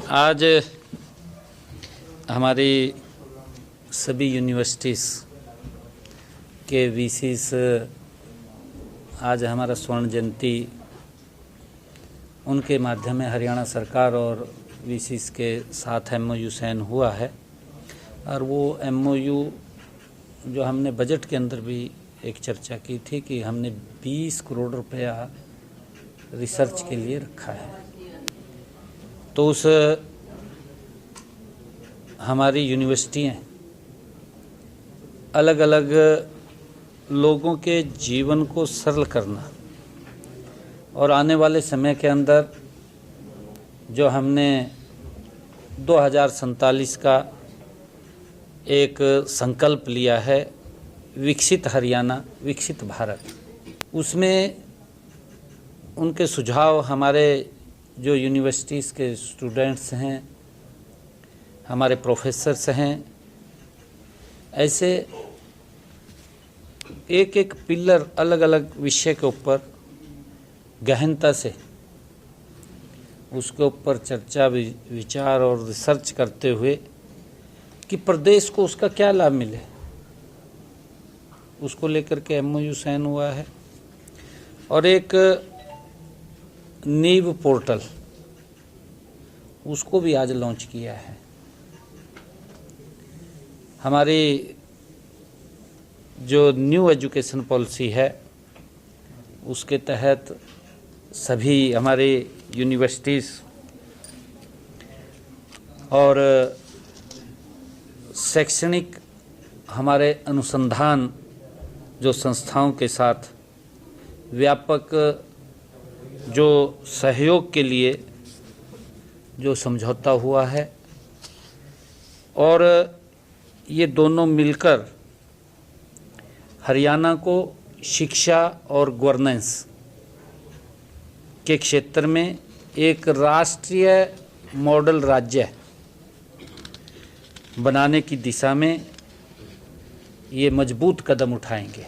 आज हमारी सभी यूनिवर्सिटीज़ के वीसीस आज हमारा स्वर्ण जयंती उनके माध्यम में हरियाणा सरकार और वीसीस के साथ एमओयू साइन हुआ है। और वो एमओयू जो हमने बजट के अंदर भी एक चर्चा की थी कि हमने 20 करोड़ रुपया रिसर्च के लिए रखा है। तो उस हमारी यूनिवर्सिटियाँ अलग अलग लोगों के जीवन को सरल करना और आने वाले समय के अंदर जो हमने 2047 का एक संकल्प लिया है, विकसित हरियाणा विकसित भारत, उसमें उनके सुझाव हमारे जो यूनिवर्सिटीज़ के स्टूडेंट्स हैं, हमारे प्रोफेसर्स हैं, ऐसे एक एक पिलर अलग अलग विषय के ऊपर गहनता से उसके ऊपर चर्चा विचार और रिसर्च करते हुए कि प्रदेश को उसका क्या लाभ मिले, उसको लेकर के एमओयू साइन हुआ है। और एक नीव पोर्टल उसको भी आज लॉन्च किया है। हमारी जो न्यू एजुकेशन पॉलिसी है उसके तहत सभी हमारे यूनिवर्सिटीज़ और शैक्षणिक हमारे अनुसंधान जो संस्थाओं के साथ व्यापक जो सहयोग के लिए जो समझौता हुआ है, और ये दोनों मिलकर हरियाणा को शिक्षा और गवर्नेंस के क्षेत्र में एक राष्ट्रीय मॉडल राज्य बनाने की दिशा में ये मजबूत कदम उठाएंगे।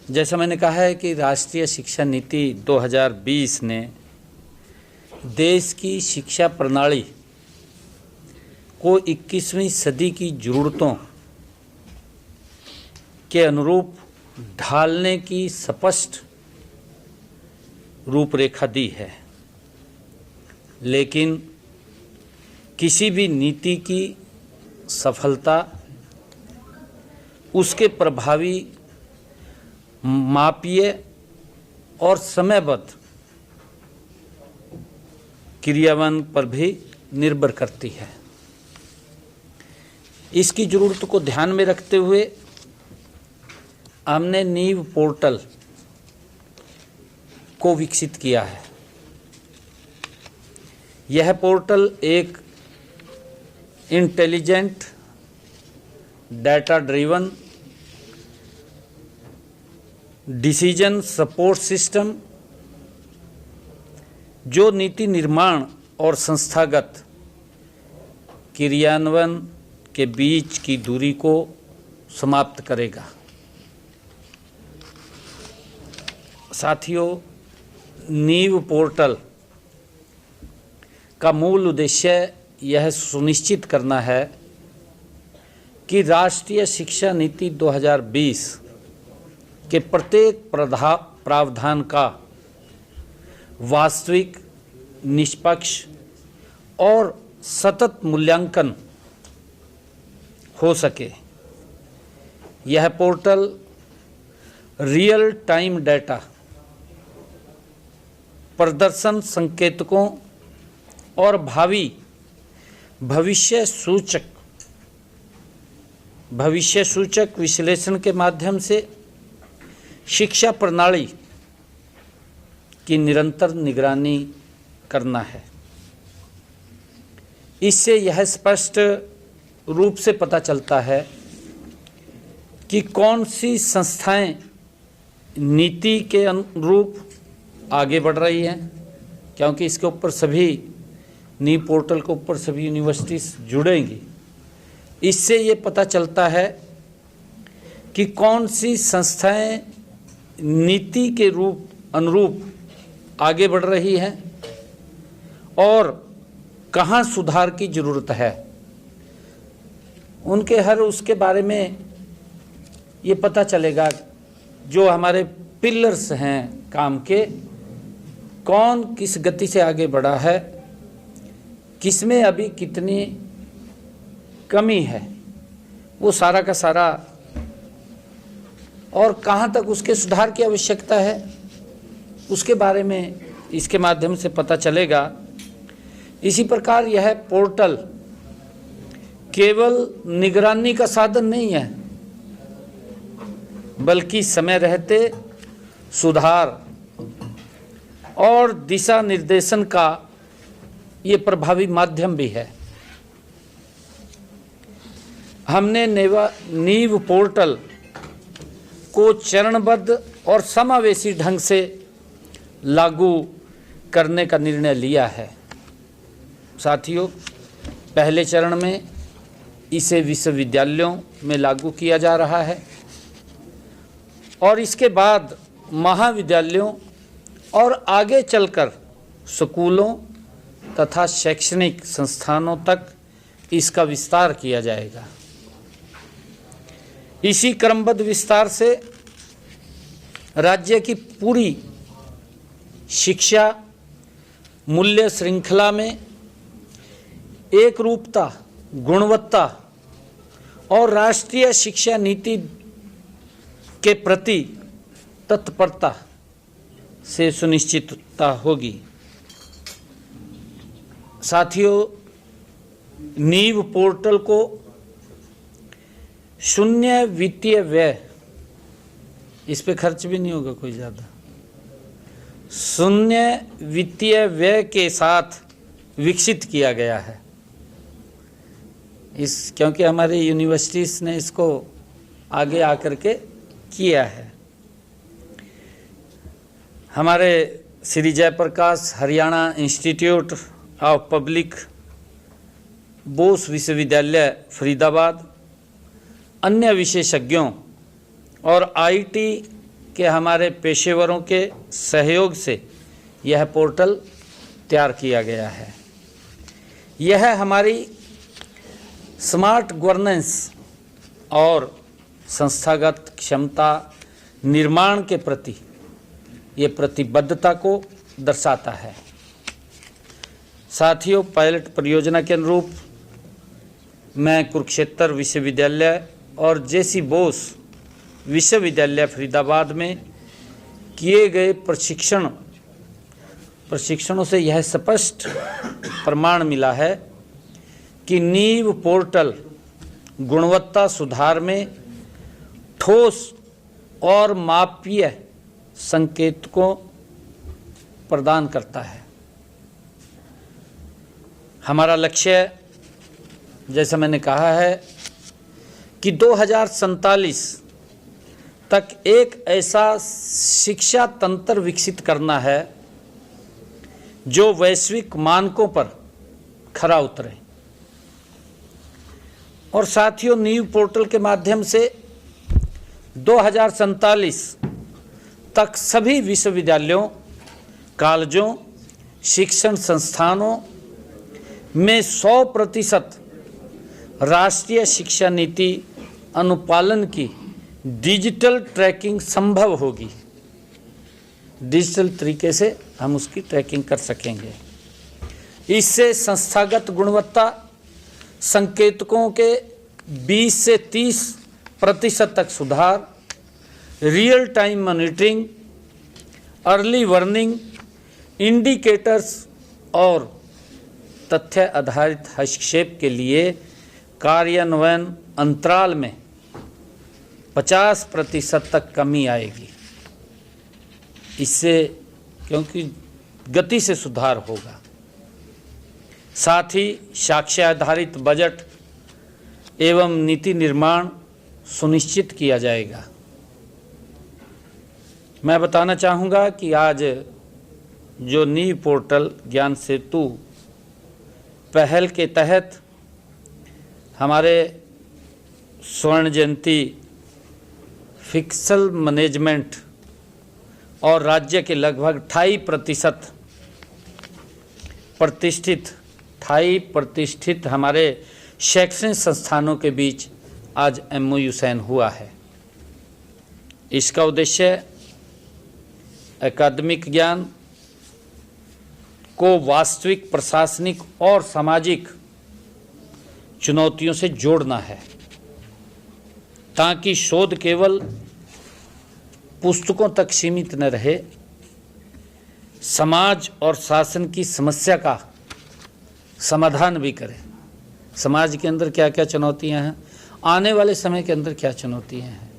जैसा मैंने कहा है कि राष्ट्रीय शिक्षा नीति 2020 ने देश की शिक्षा प्रणाली को 21वीं सदी की ज़रूरतों के अनुरूप ढालने की स्पष्ट रूपरेखा दी है। लेकिन किसी भी नीति की सफलता उसके प्रभावी, मापीय और समयबद्ध क्रियान्वयन पर भी निर्भर करती है। इसकी ज़रूरत को ध्यान में रखते हुए हमने नीव पोर्टल को विकसित किया है। यह पोर्टल एक intelligent, data driven decision support system जो नीति निर्माण और संस्थागत क्रियान्वयन के बीच की दूरी को समाप्त करेगा। साथियों, नीव पोर्टल का मूल उद्देश्य यह सुनिश्चित करना है कि राष्ट्रीय शिक्षा नीति 2020 के प्रत्येक प्रावधान का वास्तविक, निष्पक्ष और सतत मूल्यांकन हो सके। यह पोर्टल रियल टाइम डेटा, प्रदर्शन संकेतकों और भविष्य सूचक विश्लेषण के माध्यम से शिक्षा प्रणाली की निरंतर निगरानी करना है। इससे यह स्पष्ट रूप से पता चलता है कि कौन सी संस्थाएं नीति के अनुरूप आगे बढ़ रही हैं, क्योंकि इसके ऊपर सभी नीव पोर्टल के ऊपर सभी यूनिवर्सिटीज़ जुड़ेंगी। इससे ये पता चलता है कि कौन सी संस्थाएं नीति के अनुरूप आगे बढ़ रही हैं और कहाँ सुधार की ज़रूरत है, उनके हर उसके बारे में ये पता चलेगा। जो हमारे पिलर्स हैं काम के, कौन किस गति से आगे बढ़ा है, किसमें अभी कितनी कमी है, वो सारा का सारा, और कहाँ तक उसके सुधार की आवश्यकता है, उसके बारे में इसके माध्यम से पता चलेगा। इसी प्रकार यह पोर्टल केवल निगरानी का साधन नहीं है, बल्कि समय रहते सुधार और दिशा निर्देशन का ये प्रभावी माध्यम भी है। हमने नीव पोर्टल को चरणबद्ध और समावेशी ढंग से लागू करने का निर्णय लिया है। साथियों, पहले चरण में इसे विश्वविद्यालयों में लागू किया जा रहा है और इसके बाद महाविद्यालयों और आगे चलकर स्कूलों तथा शैक्षणिक संस्थानों तक इसका विस्तार किया जाएगा। इसी क्रमबद्ध विस्तार से राज्य की पूरी शिक्षा मूल्य श्रृंखला में एक रूपता, गुणवत्ता और राष्ट्रीय शिक्षा नीति के प्रति तत्परता से सुनिश्चितता होगी। साथियों, नीव पोर्टल को शून्य वित्तीय व्यय, इस पे खर्च भी नहीं होगा कोई ज़्यादा, शून्य वित्तीय व्यय के साथ विकसित किया गया है। क्योंकि हमारे यूनिवर्सिटीज़ ने इसको आगे आकर के किया है। हमारे Shri Jayprakash Haryana institute of public Bose विश्वविद्यालय फरीदाबाद, अन्य विशेषज्ञों और आईटी के हमारे पेशेवरों के सहयोग से यह पोर्टल तैयार किया गया है। यह हमारी स्मार्ट गवर्नेंस और संस्थागत क्षमता निर्माण के प्रति ये प्रतिबद्धता को दर्शाता है। साथियों, पायलट परियोजना के अनुरूप मैं कुरुक्षेत्र विश्वविद्यालय और जेसी बोस विश्वविद्यालय फरीदाबाद में किए गए प्रशिक्षणों से यह स्पष्ट प्रमाण मिला है कि नीव पोर्टल गुणवत्ता सुधार में ठोस और मापीय संकेतकों प्रदान करता है। हमारा लक्ष्य, जैसा मैंने कहा है, कि 2047 तक एक ऐसा शिक्षा तंत्र विकसित करना है जो वैश्विक मानकों पर खरा उतरे। और साथियों, नीव पोर्टल के माध्यम से 2047 तक सभी विश्वविद्यालयों, कॉलेजों, शिक्षण संस्थानों में 100% राष्ट्रीय शिक्षा नीति अनुपालन की डिजिटल ट्रैकिंग संभव होगी। डिजिटल तरीके से हम उसकी ट्रैकिंग कर सकेंगे। इससे संस्थागत गुणवत्ता संकेतकों के 20 से 30% तक सुधार, real time monitoring, early warning, indicators और तथ्य आधारित हस्तक्षेप के लिए कार्यान्वयन अंतराल में 50% तक कमी आएगी। इससे क्योंकि गति से सुधार होगा। साथ ही साक्ष्य आधारित बजट एवं नीति निर्माण सुनिश्चित किया जाएगा। मैं बताना चाहूँगा कि आज जो नीव पोर्टल ज्ञान सेतु पहल के तहत हमारे स्वर्ण जयंती फिक्सल मैनेजमेंट और राज्य के लगभग 28% प्रतिष्ठित हमारे शैक्षणिक संस्थानों के बीच आज MOU साइन हुआ है। इसका उद्देश्य अकादमिक ज्ञान को वास्तविक प्रशासनिक और सामाजिक चुनौतियों से जोड़ना है, ताकि शोध केवल पुस्तकों तक सीमित न रहे, समाज और शासन की समस्या का समाधान भी करे। समाज के अंदर क्या क्या चुनौतियां हैं, आने वाले समय के अंदर क्या चुनौतियां हैं,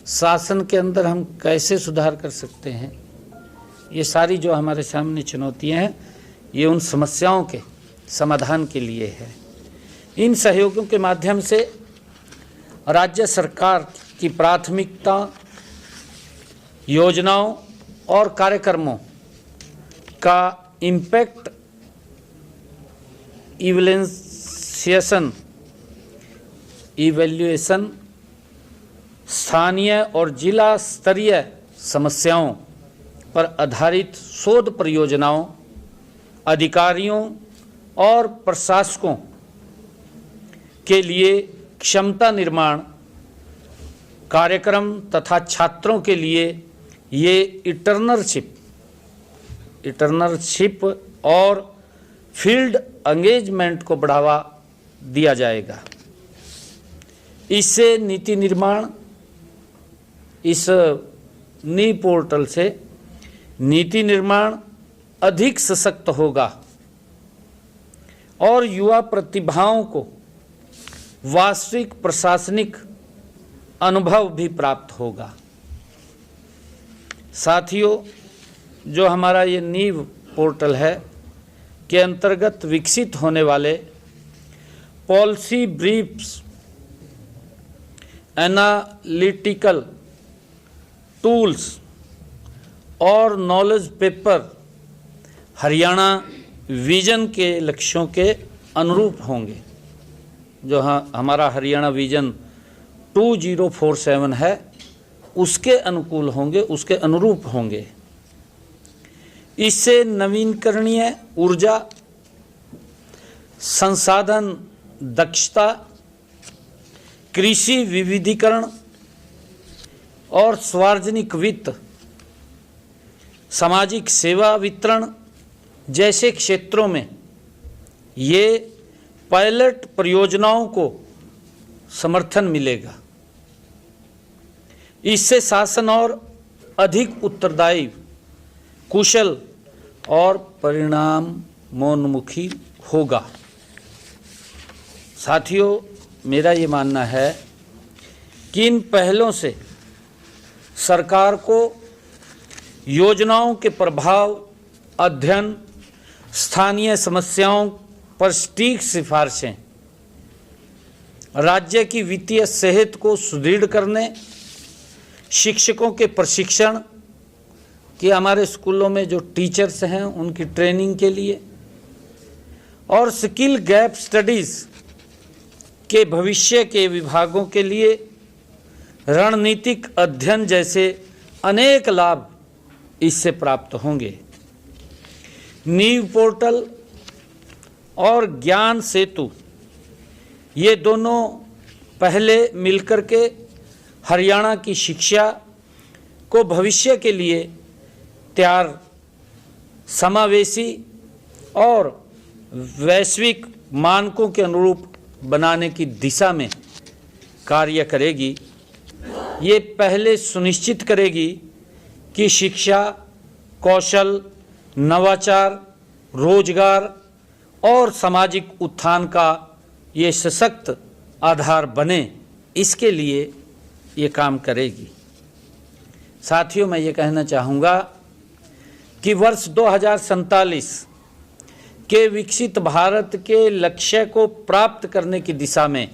शासन के अंदर हम कैसे सुधार कर सकते हैं, ये सारी जो हमारे सामने चुनौतियां हैं, ये उन समस्याओं के समाधान के लिए है। इन सहयोगों के माध्यम से राज्य सरकार की प्राथमिकता, योजनाओं और कार्यक्रमों का इम्पैक्ट इवैल्यूएशन स्थानीय और जिला स्तरीय समस्याओं पर आधारित शोध परियोजनाओं, अधिकारियों और प्रशासकों के लिए क्षमता निर्माण कार्यक्रम तथा छात्रों के लिए ये इंटर्नशिप और फील्ड एंगेजमेंट को बढ़ावा दिया जाएगा। इससे नीति निर्माण, इस नी पोर्टल से नीति निर्माण अधिक सशक्त होगा और युवा प्रतिभाओं को वास्तविक प्रशासनिक अनुभव भी प्राप्त होगा। साथियों, जो हमारा ये नीव पोर्टल है के अंतर्गत विकसित होने वाले पॉलिसी ब्रीफ्स, एनालिटिकल टूल्स और नॉलेज पेपर हरियाणा विजन के लक्ष्यों के अनुरूप होंगे। जो हमारा हरियाणा विजन 2047 है, उसके अनुकूल होंगे, उसके अनुरूप होंगे। इससे नवीकरणीय ऊर्जा, संसाधन दक्षता, कृषि विविधीकरण और सार्वजनिक वित्त, सामाजिक सेवा वितरण जैसे क्षेत्रों में ये पायलट परियोजनाओं को समर्थन मिलेगा। इससे शासन और अधिक उत्तरदायी, कुशल और परिणामोन्मुखी होगा। साथियों, मेरा ये मानना है कि इन पहलों से सरकार को योजनाओं के प्रभाव अध्ययन, स्थानीय समस्याओं पर सटीक सिफारिशें, राज्य की वित्तीय सेहत को सुदृढ़ करने, शिक्षकों के प्रशिक्षण, कि हमारे स्कूलों में जो टीचर्स हैं उनकी ट्रेनिंग के लिए, और स्किल गैप स्टडीज़ के भविष्य के विभागों के लिए रणनीतिक अध्ययन जैसे अनेक लाभ इससे प्राप्त होंगे। नीव पोर्टल और ज्ञान सेतु, ये दोनों पहले मिलकर के हरियाणा की शिक्षा को भविष्य के लिए तैयार, समावेशी और वैश्विक मानकों के अनुरूप बनाने की दिशा में कार्य करेगी। ये पहले सुनिश्चित करेगी कि शिक्षा, कौशल, नवाचार, रोजगार और सामाजिक उत्थान का ये सशक्त आधार बने, इसके लिए ये काम करेगी। साथियों, मैं ये कहना चाहूँगा कि वर्ष 2047 के विकसित भारत के लक्ष्य को प्राप्त करने की दिशा में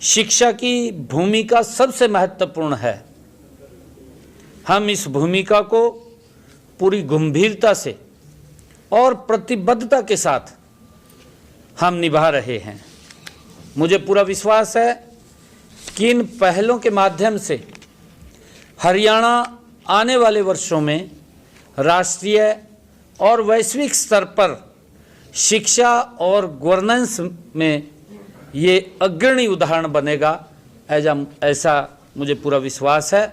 शिक्षा की भूमिका सबसे महत्वपूर्ण है। हम इस भूमिका को पूरी गंभीरता से और प्रतिबद्धता के साथ हम निभा रहे हैं। मुझे पूरा विश्वास है कि इन पहलों के माध्यम से हरियाणा आने वाले वर्षों में राष्ट्रीय और वैश्विक स्तर पर शिक्षा और गवर्नेंस में ये अग्रणी उदाहरण बनेगा, ऐसा मुझे पूरा विश्वास है।